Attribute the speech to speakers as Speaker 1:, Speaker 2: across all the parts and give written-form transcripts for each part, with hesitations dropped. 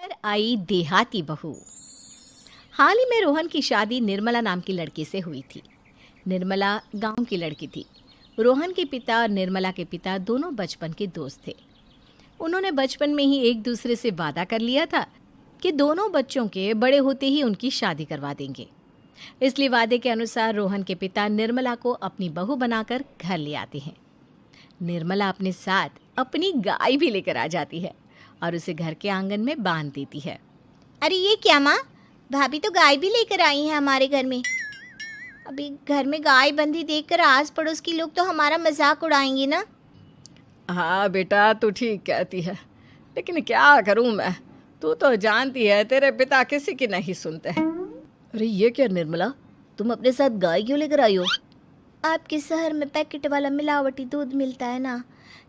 Speaker 1: पर आई देहाती बहू। हाल ही में रोहन की शादी निर्मला नाम की लड़की से हुई थी। निर्मला गांव की लड़की थी। रोहन के पिता और निर्मला के पिता दोनों बचपन के दोस्त थे। उन्होंने बचपन में ही एक दूसरे से वादा कर लिया था कि दोनों बच्चों के बड़े होते ही उनकी शादी करवा देंगे। इसलिए वादे के अनुसार रोहन के पिता निर्मला को अपनी बहू बनाकर घर ले आते हैं। निर्मला अपने साथ अपनी गाय भी लेकर आ जाती है और उसे घर के आंगन में बांध देती है।
Speaker 2: अरे ये क्या माँ, भाभी तो गाय भी लेकर आई हैं हमारे घर में। अभी घर में गाय बंधी देखकर आस पड़ोस के लोग तो हमारा मजाक उड़ाएंगे ना।
Speaker 3: हाँ बेटा, तू ठीक कहती है, लेकिन क्या करूँ मैं। तू तो जानती है तेरे पिता किसी की नहीं सुनते।
Speaker 1: अरे ये क्या निर्मला, तुम अपने साथ गाय क्यों लेकर आई हो?
Speaker 2: आपके शहर में पैकेट वाला मिलावटी दूध मिलता है ना,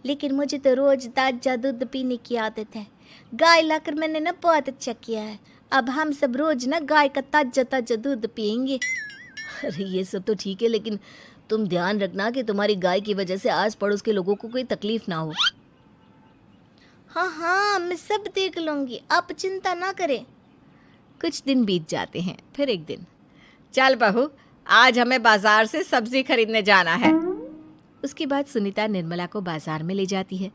Speaker 2: लेकिन मुझे तो रोज ताजा दूध पीने की आदत है। गाय लाकर मैंने ना बहुत अच्छा किया है। अब हम सब रोज ना गाय का ताजा ताजा दूध पियेंगे।
Speaker 1: अरे ये सब तो ठीक है, लेकिन तुम ध्यान रखना कि तुम्हारी गाय की वजह से आस पड़ोस के लोगों को कोई तकलीफ ना हो।
Speaker 2: हाँ हाँ, मैं सब देख लूँगी, आप चिंता ना करें।
Speaker 1: कुछ दिन बीत जाते हैं। फिर एक दिन,
Speaker 3: चल बहू, आज हमें बाजार से सब्जी खरीदने जाना है।
Speaker 1: उसके बाद सुनीता निर्मला को बाजार में ले जाती है।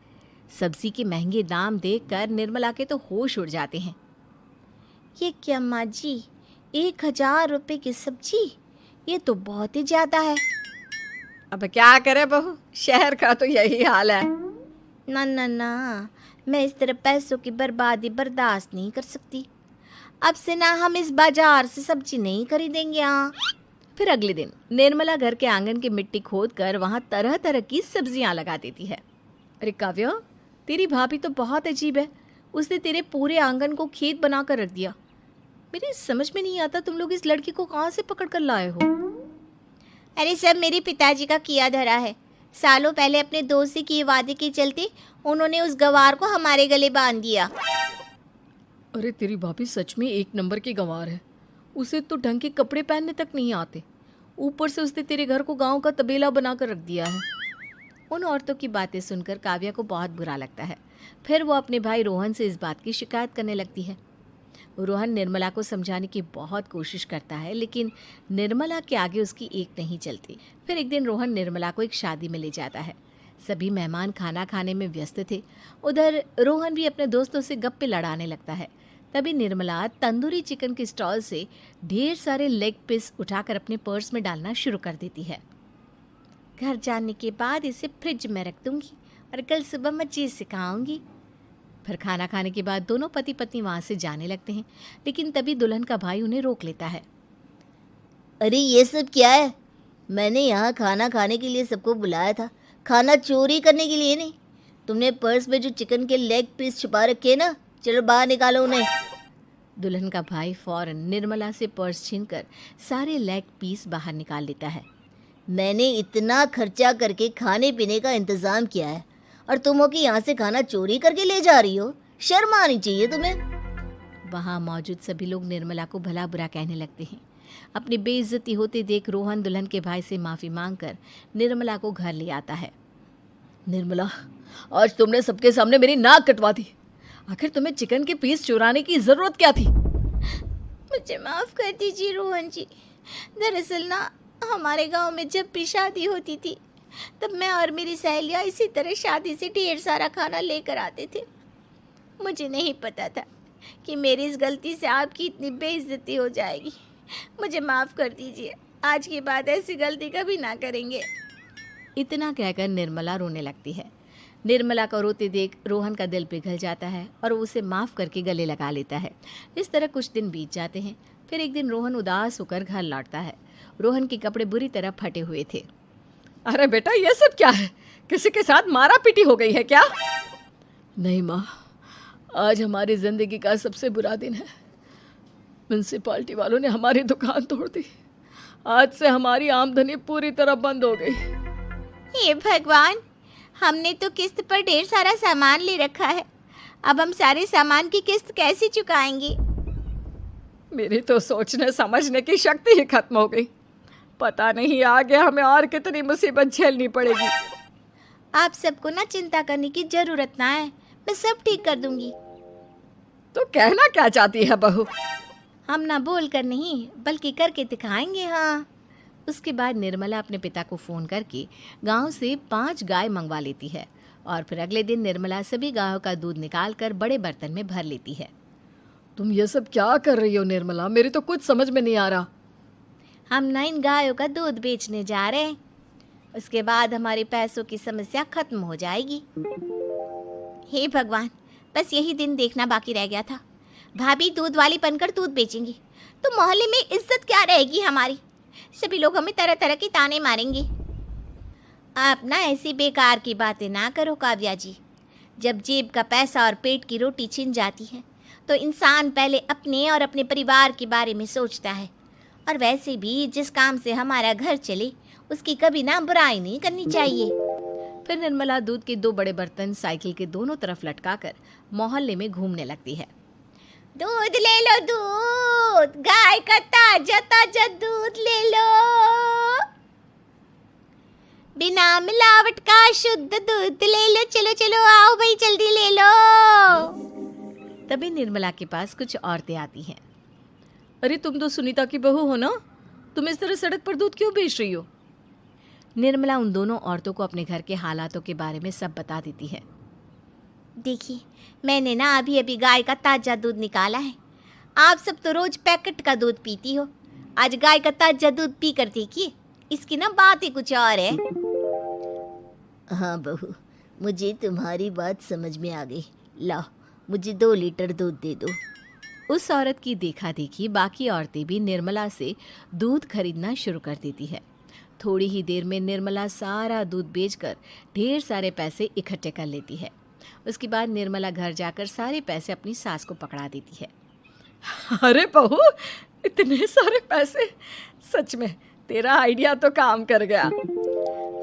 Speaker 1: सब्जी के महंगे दाम देखकर निर्मला के तो होश उड़ जाते हैं।
Speaker 2: ये क्या माँ जी, 1000 रुपये की सब्जी, ये तो बहुत ही ज़्यादा है।
Speaker 3: अब क्या करे बहू, शहर का तो यही हाल है।
Speaker 2: ना ना ना, मैं इस तरह पैसों की बर्बादी बर्दाश्त नहीं कर सकती। अब से ना हम इस बाजार से सब्जी नहीं खरीदेंगे। हाँ।
Speaker 1: फिर अगले दिन निर्मला घर के आंगन की मिट्टी खोद कर वहाँ तरह तरह की सब्जियाँ लगा देती है। अरे काव्या, तेरी भाभी तो बहुत अजीब है। उसने तेरे पूरे आंगन को खेत बना कर रख दिया। मेरी समझ में नहीं आता तुम लोग इस लड़की को कहाँ से पकड़ कर लाए हो।
Speaker 2: अरे सब मेरे पिताजी का किया धरा है। सालों पहले अपने दोस्त से किए वादे के चलते उन्होंने उस गवार को हमारे गले बांध दिया।
Speaker 1: अरे तेरी भाभी सच में एक नंबर की गंवार है। उसे तो ढंग के कपड़े पहनने तक नहीं आते, ऊपर से उसने तेरे घर को गांव का तबेला बनाकर रख दिया है। उन औरतों की बातें सुनकर काव्या को बहुत बुरा लगता है। फिर वो अपने भाई रोहन से इस बात की शिकायत करने लगती है। रोहन निर्मला को समझाने की बहुत कोशिश करता है, लेकिन निर्मला के आगे उसकी एक नहीं चलती। फिर एक दिन रोहन निर्मला को एक शादी में ले जाता है। सभी मेहमान खाना खाने में व्यस्त थे। उधर रोहन भी अपने दोस्तों से गप्पे लड़ाने लगता है। तभी निर्मला तंदूरी चिकन के स्टॉल से ढेर सारे लेग पीस उठाकर अपने पर्स में डालना शुरू कर देती है।
Speaker 2: घर जाने के बाद इसे फ्रिज में रख दूंगी और कल सुबह मैं चीज़ सिखाऊंगी।
Speaker 1: फिर खाना खाने के बाद दोनों पति पत्नी वहाँ से जाने लगते हैं, लेकिन तभी दुल्हन का भाई उन्हें रोक लेता है।
Speaker 2: अरे ये सब क्या है? मैंने यहाँ खाना खाने के लिए सबको बुलाया था, खाना चोरी करने के लिए नहीं। तुमने पर्स में जो चिकन के लेग पीस छुपा रखे ना, चलो बाहर निकालो उन्हें।
Speaker 1: दुल्हन का भाई फौरन निर्मला से पर्स छीनकर सारे लेग पीस बाहर निकाल लेता है।
Speaker 2: मैंने इतना खर्चा करके खाने पीने का इंतज़ाम किया है और तुम हो कि यहाँ से खाना चोरी करके ले जा रही हो। शर्म आनी चाहिए तुम्हें।
Speaker 1: वहाँ मौजूद सभी लोग निर्मला को भला बुरा कहने लगते हैं। अपनी बेइज्जती होते देख रोहन दुल्हन के भाई से माफ़ी मांगकर निर्मला को घर ले आता है। निर्मला, आज तुमने सबके सामने मेरी नाक कटवा दी। आखिर तुम्हें चिकन के पीस चुराने की ज़रूरत क्या थी?
Speaker 2: मुझे माफ़ कर दीजिए रोहन जी। दरअसल ना, हमारे गांव में जब भी शादी होती थी तब मैं और मेरी सहेलियाँ इसी तरह शादी से ढेर सारा खाना लेकर आते थे। मुझे नहीं पता था कि मेरी इस गलती से आपकी इतनी बेइज्जती हो जाएगी। मुझे माफ़ कर दीजिए। आज के बाद ऐसी गलती कभी ना करेंगे।
Speaker 1: इतना कहकर निर्मला रोने लगती है। निर्मला को रोते देख रोहन का दिल पिघल जाता है और वो उसे माफ़ करके गले लगा लेता है। इस तरह कुछ दिन बीत जाते हैं। फिर एक दिन रोहन उदास होकर घर लौटता है। रोहन के कपड़े बुरी तरह फटे हुए थे।
Speaker 3: अरे बेटा, ये सब क्या है? किसी के साथ मारा पीटी हो गई है क्या?
Speaker 1: नहीं माँ, आज हमारी ज़िंदगी का सबसे बुरा दिन है। म्यूनसिपालिटी वालों ने हमारी दुकान तोड़ दी। आज से हमारी आमदनी पूरी तरह बंद हो गई।
Speaker 2: हे भगवान, हमने तो किस्त पर ढेर सारा सामान ले रखा है। अब हम सारे सामान की किस्त कैसे चुकाएंगे?
Speaker 3: मेरी तो सोचने समझने की शक्ति ही खत्म हो गई। पता नहीं आगे हमें और कितनी मुसीबत झेलनी पड़ेगी।
Speaker 2: आप सबको ना चिंता करने की ज़रूरत ना है, मैं सब ठीक कर दूंगी।
Speaker 3: तो कहना क्या चाहती है बहू?
Speaker 2: हम ना बोल कर नहीं बल्कि करके दिखाएंगे। हाँ,
Speaker 1: उसके बाद निर्मला अपने पिता को फ़ोन करके गांव से 5 गाय मंगवा लेती है और फिर अगले दिन निर्मला सभी गायों का दूध निकाल कर बड़े बर्तन में भर लेती है।
Speaker 3: तुम ये सब क्या कर रही हो निर्मला? मेरी तो कुछ समझ में नहीं आ रहा।
Speaker 2: हम ना इन गायों का दूध बेचने जा रहे हैं। उसके बाद हमारे पैसों की समस्या खत्म हो जाएगी। हे भगवान, बस यही दिन देखना बाकी रह गया था। भाभी दूध वाली बनकर दूध बेचेंगी तो मोहल्ले में इज्जत क्या रहेगी हमारी। सभी लोग हमें तरह तरह के ताने मारेंगे। आप ना ऐसी बेकार की बातें ना करो काव्या जी। जब जेब का पैसा और पेट की रोटी छिन जाती है तो इंसान पहले अपने और अपने परिवार के बारे में सोचता है। और वैसे भी जिस काम से हमारा घर चले उसकी कभी ना बुराई नहीं करनी चाहिए।
Speaker 1: फिर निर्मला दूध के 2 बड़े बर्तन साइकिल के दोनों तरफ लटकाकर मोहल्ले में घूमने लगती है।
Speaker 2: दूध ले लो, दूध, गाय का ताजा ताजा दूध ले लो, बिना मिलावट का शुद्ध दूध ले लो। चलो चलो आओ भाई, जल्दी ले लो।
Speaker 1: तभी निर्मला के पास कुछ औरतें आती हैं। अरे तुम तो सुनीता की बहू हो ना, तुम इस तरह सड़क पर दूध क्यों बेच रही हो? निर्मला उन दोनों औरतों को अपने घर के हालातों के बारे में सब बता देती है।
Speaker 2: देखिए, मैंने ना अभी अभी गाय का ताजा दूध निकाला है। आप सब तो रोज पैकेट का दूध पीती हो, आज गाय का ताजा दूध पी कर देखिए, इसकी ना बात ही कुछ और है। हाँ बहू, मुझे तुम्हारी बात समझ में आ गई। लाओ, मुझे 2 लीटर दूध दे दो।
Speaker 1: उस औरत की देखा देखी बाकी औरतें भी निर्मला से दूध खरीदना शुरू कर देती है। थोड़ी ही देर में निर्मला सारा दूध बेचकर ढेर सारे पैसे इकट्ठे कर लेती है। उसके बाद निर्मला घर जाकर सारे पैसे अपनी सास को पकड़ा देती है।
Speaker 3: अरे बहू, इतने सारे पैसे! सच में तेरा आइडिया तो काम कर गया।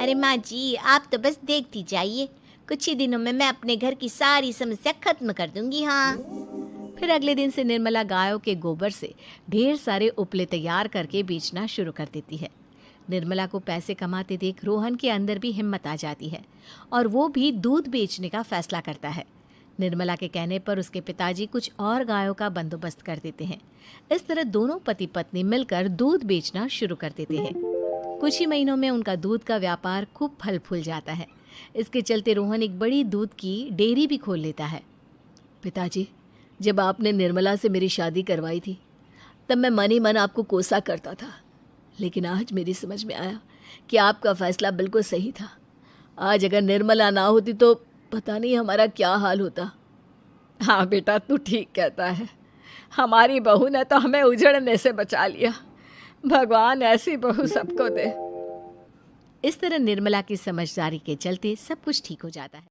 Speaker 2: अरे माँ जी, आप तो बस देखती जाइए, कुछ ही दिनों में मैं अपने घर की सारी समस्या खत्म कर दूंगी। हाँ।
Speaker 1: फिर अगले दिन से निर्मला गायों के गोबर से ढेर सारे उपले तैयार करके बेचना शुरू कर देती है। निर्मला को पैसे कमाते देख रोहन के अंदर भी हिम्मत आ जाती है और वो भी दूध बेचने का फैसला करता है। निर्मला के कहने पर उसके पिताजी कुछ और गायों का बंदोबस्त कर देते हैं। इस तरह दोनों पति पत्नी मिलकर दूध बेचना शुरू कर देते हैं। कुछ ही महीनों में उनका दूध का व्यापार खूब फल फूल जाता है। इसके चलते रोहन एक बड़ी दूध की डेयरी भी खोल लेता है। पिताजी, जब आपने निर्मला से मेरी शादी करवाई थी तब मैं मन ही मन आपको कोसा करता था, लेकिन आज मेरी समझ में आया कि आपका फैसला बिल्कुल सही था। आज अगर निर्मला ना होती तो पता नहीं हमारा क्या हाल होता।
Speaker 3: हाँ बेटा, तू ठीक कहता है। हमारी बहू ने तो हमें उजड़ने से बचा लिया। भगवान ऐसी बहू सबको दे।
Speaker 1: इस तरह निर्मला की समझदारी के चलते सब कुछ ठीक हो जाता है।